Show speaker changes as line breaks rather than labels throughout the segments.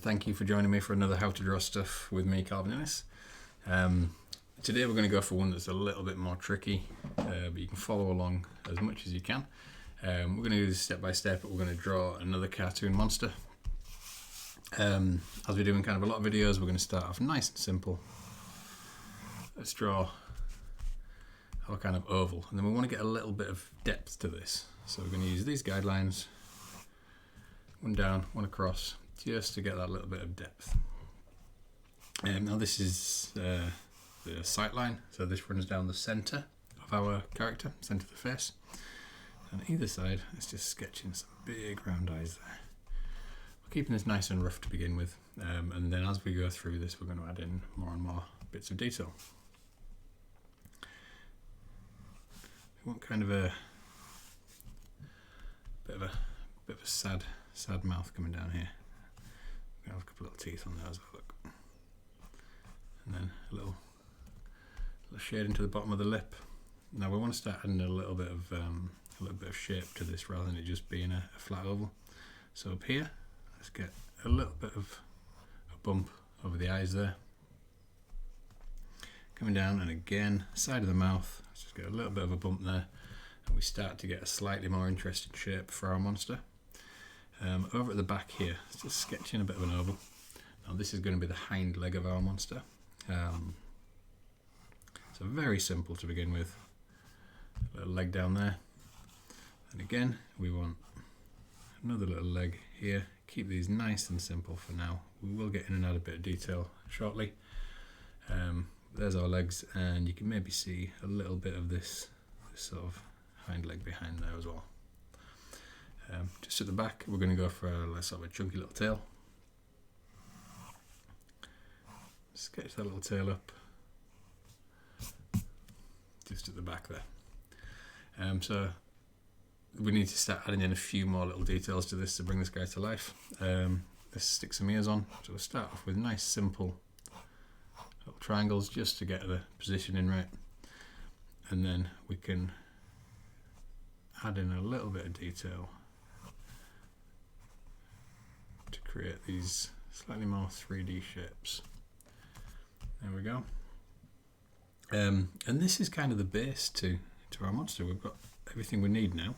Thank you for joining me for another How to Draw Stuff with me, Calvin Innes. Today we're going to go for one that's a little bit more tricky, but you can follow along as much as you can. We're going to do this step by step, but we're going to draw another cartoon monster. As we're doing kind of a lot of videos, we're going to start off nice and simple. Let's draw our kind of oval, and then we want to get a little bit of depth to this. So we're going to use these guidelines, one down, one across, just to get that little bit of depth. Now this is the sight line, so this runs down the centre of our character, centre of the face. And either side, it's just sketching some big round eyes there. We're keeping this nice and rough to begin with, and then as we go through this, we're going to add in more and more bits of detail. We want kind of a bit of a sad mouth coming down here. We're going to have a couple of little teeth on there as well, look. And then a little shade into the bottom of the lip. Now we want to start adding a little bit of shape to this rather than it just being a flat oval. So up here, let's get a little bit of a bump over the eyes there. Coming down, and again, side of the mouth, let's just get a little bit of a bump there, and we start to get a slightly more interesting shape for our monster. Over at the back here, it's just sketching a bit of an oval. Now this is going to be the hind leg of our monster. So very simple to begin with. A little leg down there. And again, we want another little leg here. Keep these nice and simple for now. We will get in and out a bit of detail shortly. There's our legs, and you can maybe see a little bit of this sort of hind leg behind there as well. Just at the back, we're going to go for a sort of a chunky little tail. Sketch that little tail up just at the back there. So we need to start adding in a few more little details to this to bring this guy to life. Let's stick some ears on. So we'll start off with nice simple little triangles just to get the positioning right, and then we can add in a little bit of detail to create these slightly more 3D shapes. There we go. And this is kind of the base to our monster. We've got everything we need now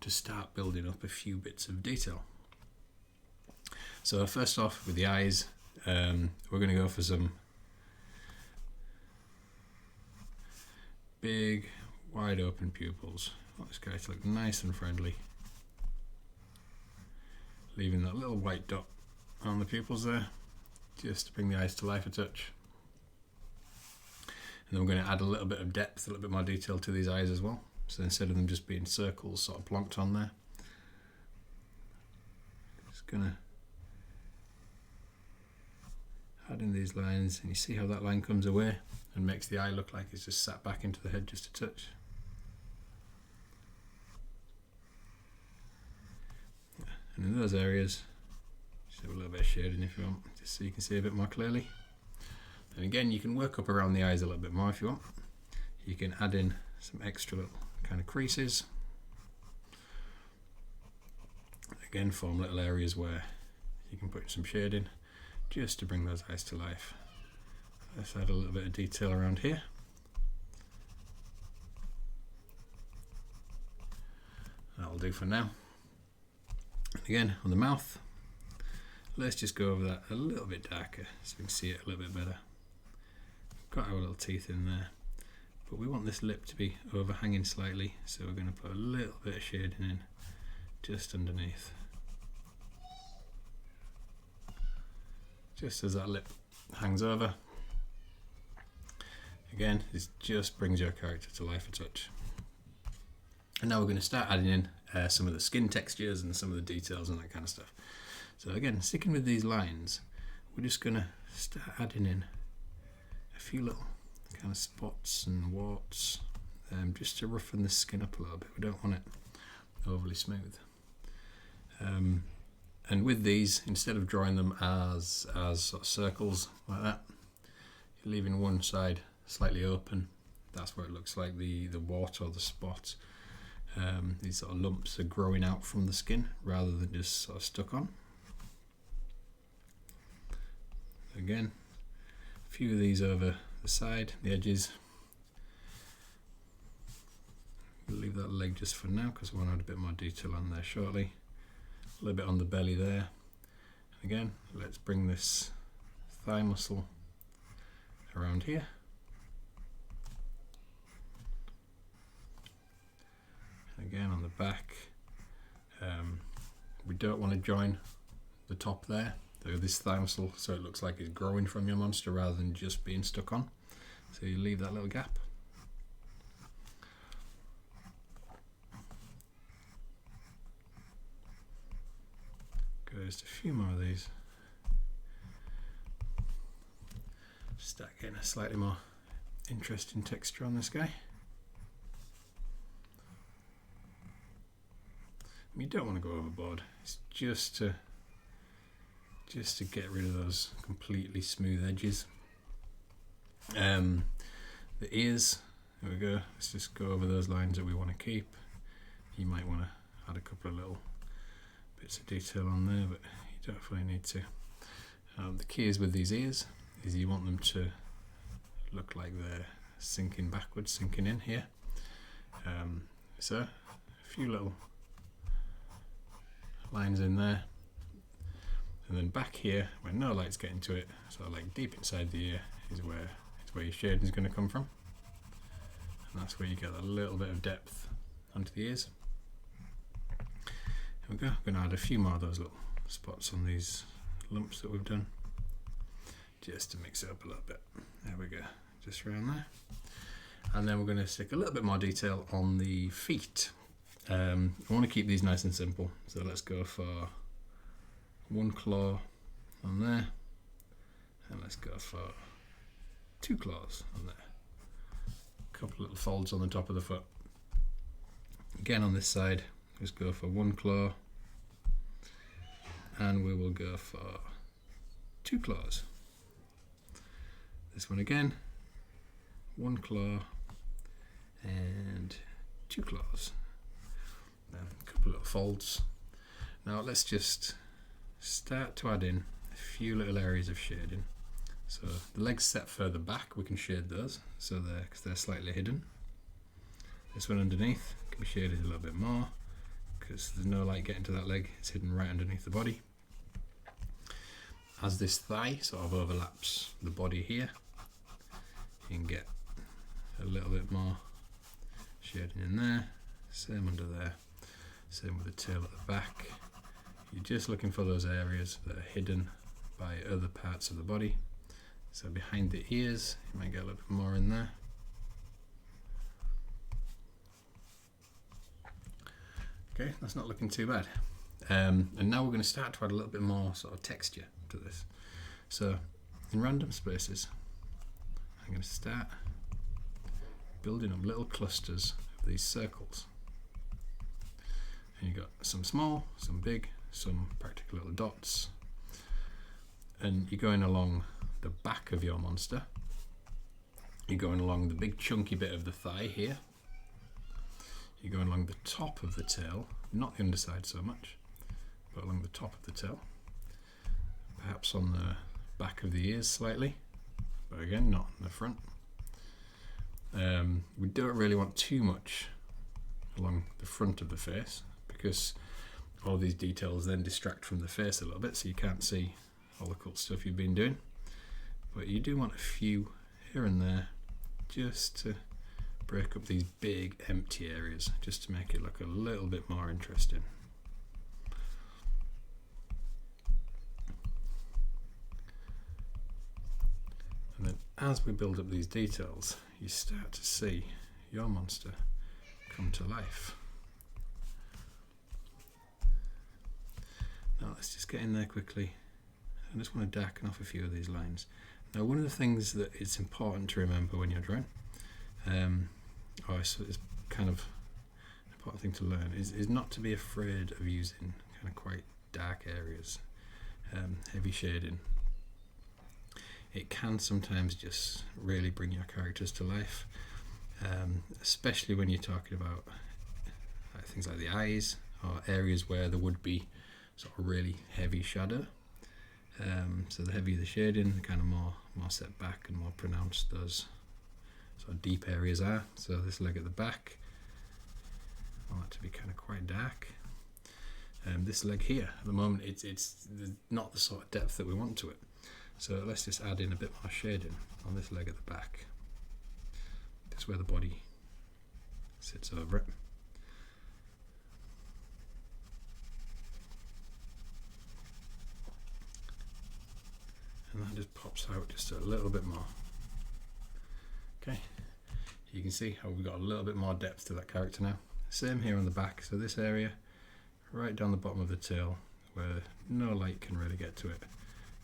to start building up a few bits of detail. So first off, with the eyes, we're going to go for some big, wide open pupils. I want this guy to look nice and friendly. Leaving that little white dot on the pupils there, just to bring the eyes to life a touch. And then we're going to add a little bit of depth, a little bit more detail to these eyes as well. So instead of them just being circles sort of plonked on there, just going to add in these lines, and you see how that line comes away and makes the eye look like it's just sat back into the head just a touch. And in those areas, just have a little bit of shading if you want, just so you can see a bit more clearly. And again, you can work up around the eyes a little bit more if you want. You can add in some extra little kind of creases. Again, form little areas where you can put some shading just to bring those eyes to life. Let's add a little bit of detail around here. That'll do for now. And again, on the mouth, let's just go over that a little bit darker so we can see it a little bit better. Got our little teeth in there, but we want this lip to be overhanging slightly, so we're going to put a little bit of shading in just underneath, just as that lip hangs over. Again, this just brings your character to life a touch. And now we're going to start adding in some of the skin textures and some of the details and that kind of stuff. So again, sticking with these lines, we're just going to start adding in a few little kind of spots and warts, just to roughen the skin up a little bit. We don't want it overly smooth. And with these, instead of drawing them as sort of circles like that, you're leaving one side slightly open. That's where it looks like the wart or the spot. These sort of lumps are growing out from the skin rather than just sort of stuck on. Again, a few of these over the side, the edges. We'll leave that leg just for now because we want to add a bit more detail on there shortly. A little bit on the belly there. Again, let's bring this thigh muscle around here. Again on the back. We don't want to join the top there, this thigh muscle, so it looks like it's growing from your monster rather than just being stuck on. So you leave that little gap. Go just a few more of these. Start getting a slightly more interesting texture on this guy. You don't want to go overboard. It's just to get rid of those completely smooth edges. The ears, there we go. Let's just go over those lines that we want to keep. You might want to add a couple of little bits of detail on there, but you definitely need to. The key is with these ears is you want them to look like they're sinking backwards, sinking in here. So a few little lines in there, and then back here where no light's getting to it, so like deep inside the ear is where your shading is going to come from, and that's where you get a little bit of depth onto the ears. Here we go. I'm going to add a few more of those little spots on these lumps that we've done, just to mix it up a little bit. There we go, just around there. And then we're going to stick a little bit more detail on the feet. I want to keep these nice and simple, so let's go for one claw on there, and let's go for two claws on there. A couple little folds on the top of the foot. Again on this side, let's go for one claw, and we will go for two claws. This one again, one claw and two claws. A couple of little folds. Now let's just start to add in a few little areas of shading. So the legs set further back, we can shade those, so because they're slightly hidden. This one underneath can be shaded a little bit more because there's no light getting to that leg, it's hidden right underneath the body. As this thigh sort of overlaps the body here, you can get a little bit more shading in there, same under there. Same with the tail at the back. You're just looking for those areas that are hidden by other parts of the body. So behind the ears, you might get a little bit more in there. Okay, that's not looking too bad. And now we're going to start to add a little bit more sort of texture to this. So in random spaces, I'm going to start building up little clusters of these circles. You've got some small, some big, some practical little dots, and you're going along the back of your monster. You're going along the big chunky bit of the thigh here. You're going along the top of the tail, not the underside so much, but along the top of the tail. Perhaps on the back of the ears slightly, but again not on the front. We don't really want too much along the front of the face, because all these details then distract from the face a little bit, so you can't see all the cool stuff you've been doing. But you do want a few here and there, just to break up these big empty areas, just to make it look a little bit more interesting. And then as we build up these details, you start to see your monster come to life. Now let's just get in there quickly. I just want to darken off a few of these lines. Now one of the things that it's important to remember when you're drawing, it's kind of an important thing to learn, is not to be afraid of using kind of quite dark areas, heavy shading. It can sometimes just really bring your characters to life, especially when you're talking about things like the eyes or areas where there would be sort of really heavy shadow. So the heavier the shading, the kind of more set back and more pronounced those sort of deep areas are. So this leg at the back, I want it to be kind of quite dark. This leg here, at the moment, it's not the sort of depth that we want to it. So let's just add in a bit more shading on this leg at the back. That's where the body sits over it. And that just pops out just a little bit more. Okay, you can see how we've got a little bit more depth to that character now. Same here on the back, so this area right down the bottom of the tail where no light can really get to it.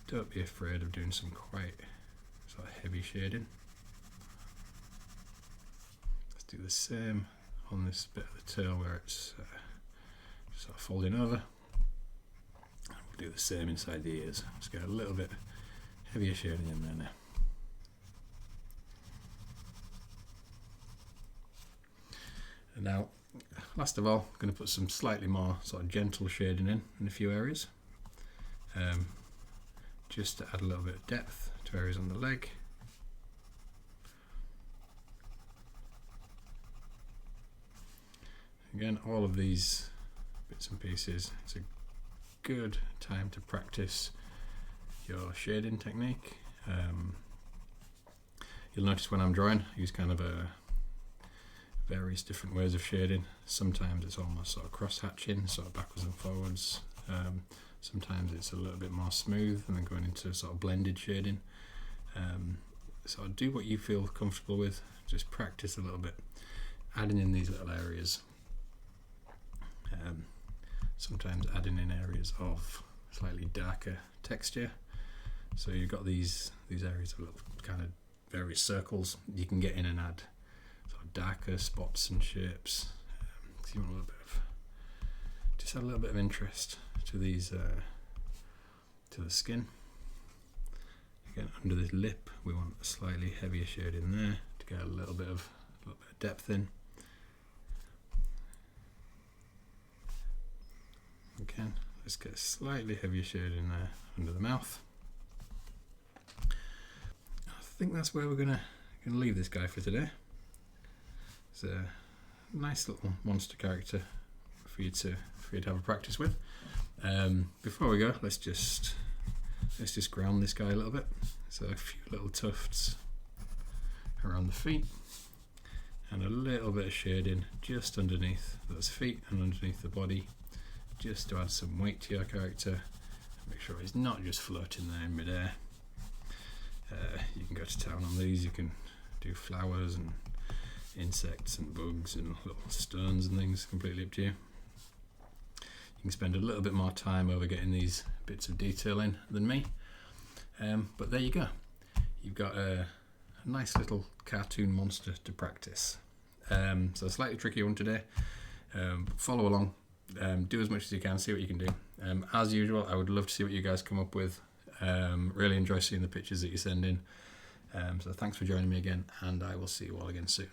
Don't be afraid of doing some quite sort of heavy shading. Let's do the same on this bit of the tail where it's sort of folding over. And we'll do the same inside the ears. Let's get a little bit heavier shading in there now. And now, last of all, I'm going to put some slightly more sort of gentle shading in a few areas, just to add a little bit of depth to areas on the leg. Again, all of these bits and pieces, it's a good time to practice your shading technique. You'll notice when I'm drawing, I use kind of various different ways of shading. Sometimes it's almost sort of cross-hatching, sort of backwards and forwards. Sometimes it's a little bit more smooth and then going into sort of blended shading. So do what you feel comfortable with. Just practice a little bit, adding in these little areas. Sometimes adding in areas of slightly darker texture. So you've got these areas of little kind of various circles you can get in and add sort of darker spots and shapes. So you want a little bit of, just add a little bit of interest to these, to the skin. Again, under this lip, we want a slightly heavier shade in there to get a little bit of depth in. Again, let's get a slightly heavier shade in there under the mouth. I think that's where we're gonna leave this guy for today. It's a nice little monster character for you to have a practice with. Before we go, let's just ground this guy a little bit. So a few little tufts around the feet and a little bit of shading just underneath those feet and underneath the body, just to add some weight to your character and make sure he's not just floating there in midair. You can go to town on these. You can do flowers and insects and bugs and little stones and things, completely up to you. You can spend a little bit more time over getting these bits of detail in than me, but there you go. You've got a nice little cartoon monster to practice. So a slightly tricky one today. Follow along, do as much as you can, see what you can do. As usual, I would love to see what you guys come up with. Really enjoy seeing the pictures that you send in. So thanks for joining me again, and I will see you all again soon.